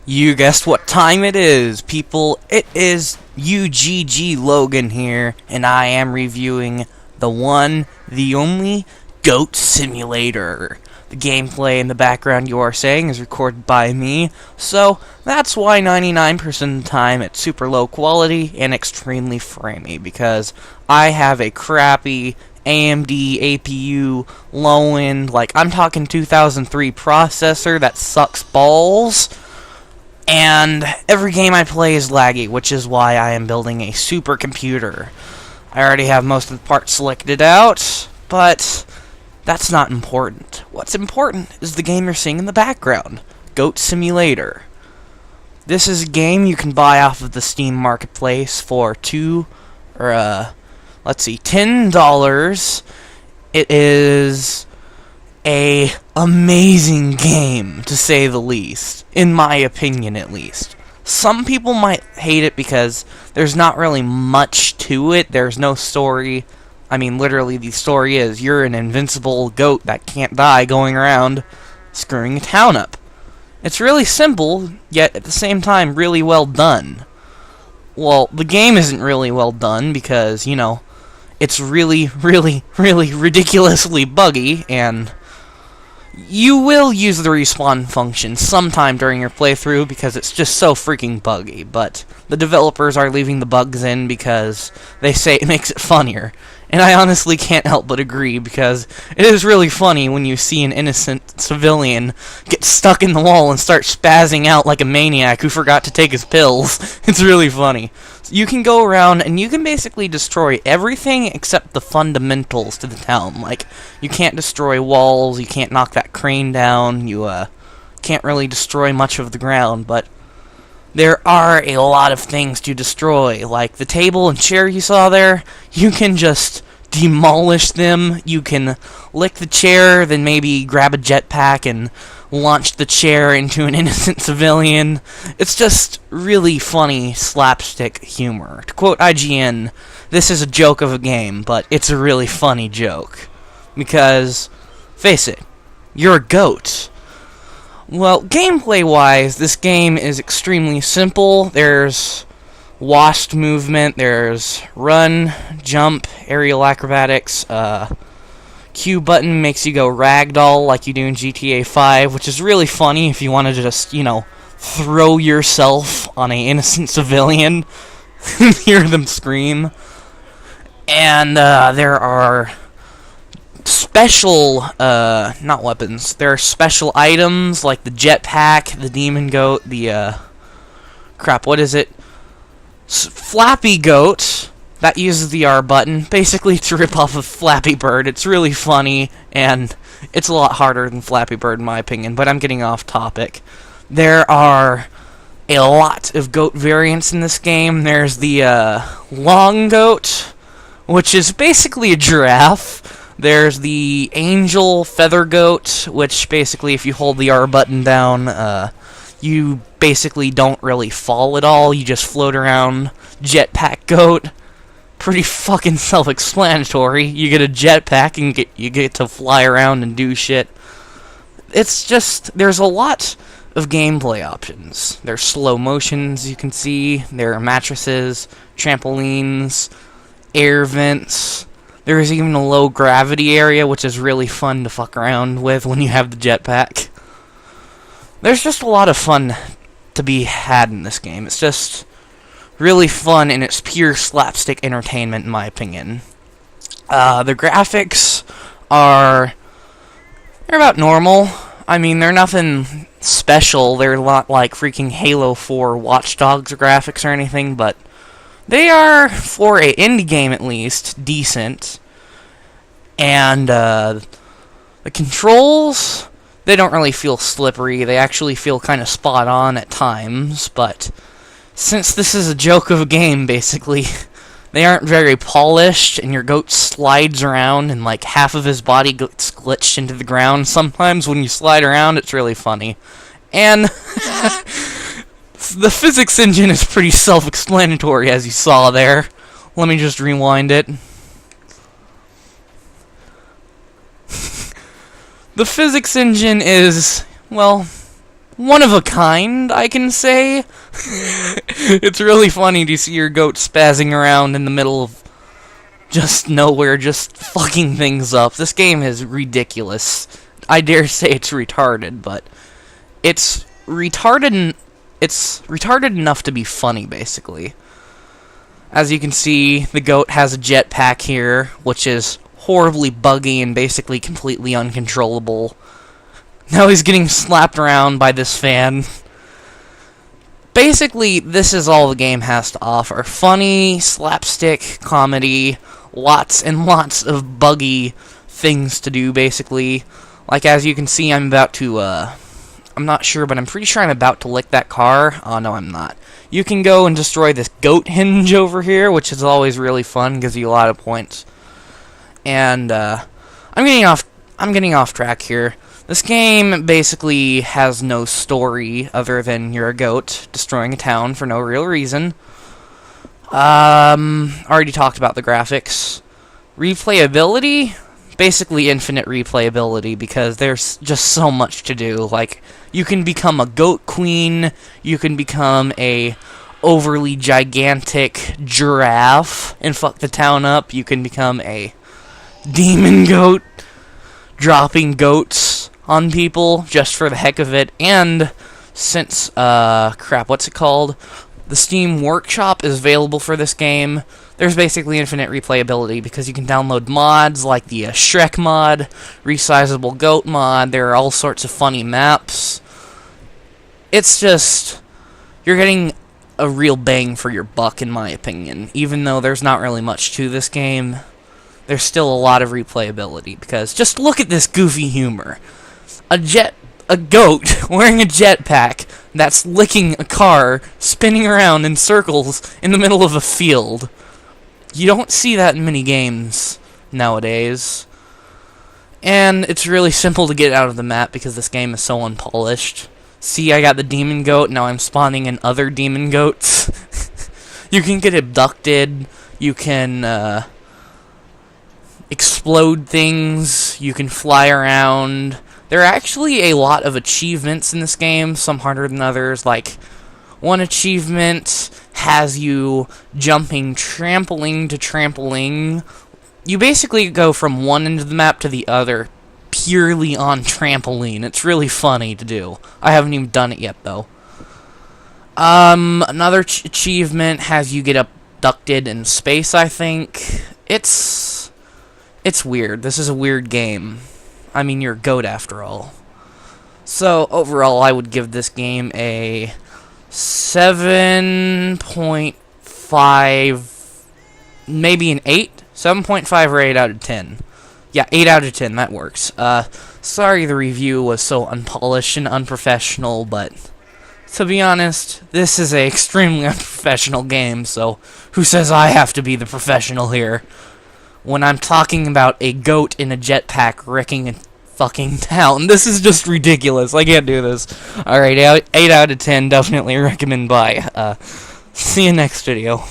You guessed what time it is, people. It is UGG Logan here, and I am reviewing the one, the only Goat Simulator. The gameplay in the background you are saying is recorded by me, so that's why 99% of the time it's super low quality and extremely framey, because I have a crappy AMD APU low-end, like I'm talking 2003 processor that sucks balls. And every game I play is laggy, which is why I am building a supercomputer. I already have most of the parts selected out, but that's not important. What's important is the game you're seeing in the background, Goat Simulator. This is a game you can buy off of the Steam Marketplace for $10. It is a amazing game, to say the least, in my opinion at least. Some people might hate it because there's not really much to it. There's no story. I mean, literally, the story is you're an invincible goat that can't die going around screwing a town up. It's really simple, yet at the same time really well done. Well, the game isn't really well done because, you know, it's really ridiculously buggy, and you will use the respawn function sometime during your playthrough because it's just so freaking buggy, but the developers are leaving the bugs in because they say it makes it funnier. And I honestly can't help but agree, because it is really funny when you see an innocent civilian get stuck in the wall and start spazzing out like a maniac who forgot to take his pills. It's really funny. So you can go around and you can basically destroy everything except the fundamentals to the town. Like, you can't destroy walls, you can't knock that crane down, you can't really destroy much of the ground, but there are a lot of things to destroy, like the table and chair you saw there. You can just demolish them. You can lick the chair, then maybe grab a jetpack and launch the chair into an innocent civilian. It's just really funny slapstick humor. To quote IGN, this is a joke of a game, but it's a really funny joke. Because, face it, you're a goat. Well, gameplay-wise, this game is extremely simple. There's washed movement, there's run, jump, aerial acrobatics, Q button makes you go ragdoll like you do in GTA 5, which is really funny if you want to just, you know, throw yourself on an innocent civilian and hear them scream. And there are special, not weapons, there are special items like the jetpack, the demon goat, the, what is it? Flappy Goat, that uses the R button, basically to rip off of Flappy Bird. It's really funny, and it's a lot harder than Flappy Bird in my opinion, but I'm getting off topic. There are a lot of goat variants in this game. There's the, long goat, which is basically a giraffe. There's the angel feather goat, which basically if you hold the R button down, you basically don't really fall at all, you just float around. Jetpack goat, pretty fucking self-explanatory. You get a jetpack and you get to fly around and do shit. It's just, there's a lot of gameplay options. There's slow motions you can see, there are mattresses, trampolines, air vents. There's even a low gravity area, which is really fun to fuck around with when you have the jetpack. There's just a lot of fun to be had in this game. It's just really fun, and it's pure slapstick entertainment in my opinion. The graphics they're about normal. I mean, they're nothing special. They're not like freaking Halo 4 Watch Dogs graphics or anything, but they are, for an indie game at least, decent. And the controls, they don't really feel slippery. They actually feel kind of spot on at times, but since this is a joke of a game, basically, they aren't very polished, and your goat slides around, and like half of his body gets glitched into the ground. Sometimes when you slide around, it's really funny. And the physics engine is pretty self-explanatory, as you saw there. Let me just rewind it. The physics engine is, well, one of a kind, I can say. It's really funny to see your goat spazzing around in the middle of just nowhere, just fucking things up. This game is ridiculous. I dare say it's retarded, but it's retarded enough to be funny, basically. As you can see, the goat has a jetpack here, which is horribly buggy and basically completely uncontrollable. Now he's getting slapped around by this fan. Basically, this is all the game has to offer. Funny, slapstick, comedy, lots and lots of buggy things to do, basically. Like, as you can see, I'm about to, I'm not sure, but I'm pretty sure I'm about to lick that car. Oh, no, I'm not. You can go and destroy this goat hinge over here, which is always really fun, gives you a lot of points. And, I'm getting off track here. This game basically has no story other than you're a goat destroying a town for no real reason. Already talked about the graphics. Replayability? Basically infinite replayability, because there's just so much to do. Like, you can become a goat queen, you can become a overly gigantic giraffe and fuck the town up, you can become a demon goat, dropping goats on people just for the heck of it. And since what's it called, the Steam Workshop is available for this game, there's basically infinite replayability, because you can download mods like the Shrek mod, resizable goat mod. There are all sorts of funny maps. It's just, you're getting a real bang for your buck, in my opinion. Even though there's not really much to this game, there's still a lot of replayability, because just look at this goofy humor. A goat wearing a jetpack that's licking a car, spinning around in circles in the middle of a field. You don't see that in many games nowadays. And it's really simple to get out of the map because this game is so unpolished. See, I got the demon goat, now I'm spawning in other demon goats. You can get abducted, you can explode things, you can fly around. There are actually a lot of achievements in this game, some harder than others. Like, one achievement has you jumping trampoline to trampoline. You basically go from one end of the map to the other purely on trampoline. It's really funny to do. I haven't even done it yet, though. Another achievement has you get abducted in space, I think. It's weird. This is a weird game. I mean, you're a goat after all. So, overall, I would give this game a 7.5, maybe an 8? 7.5 or 8 out of 10. Yeah, 8 out of 10, that works. Sorry the review was so unpolished and unprofessional, but to be honest, this is an extremely unprofessional game, so who says I have to be the professional here? When I'm talking about a goat in a jetpack wrecking a fucking town. This is just ridiculous. I can't do this. Alright, 8 out of 10, definitely recommend buy. See you next video.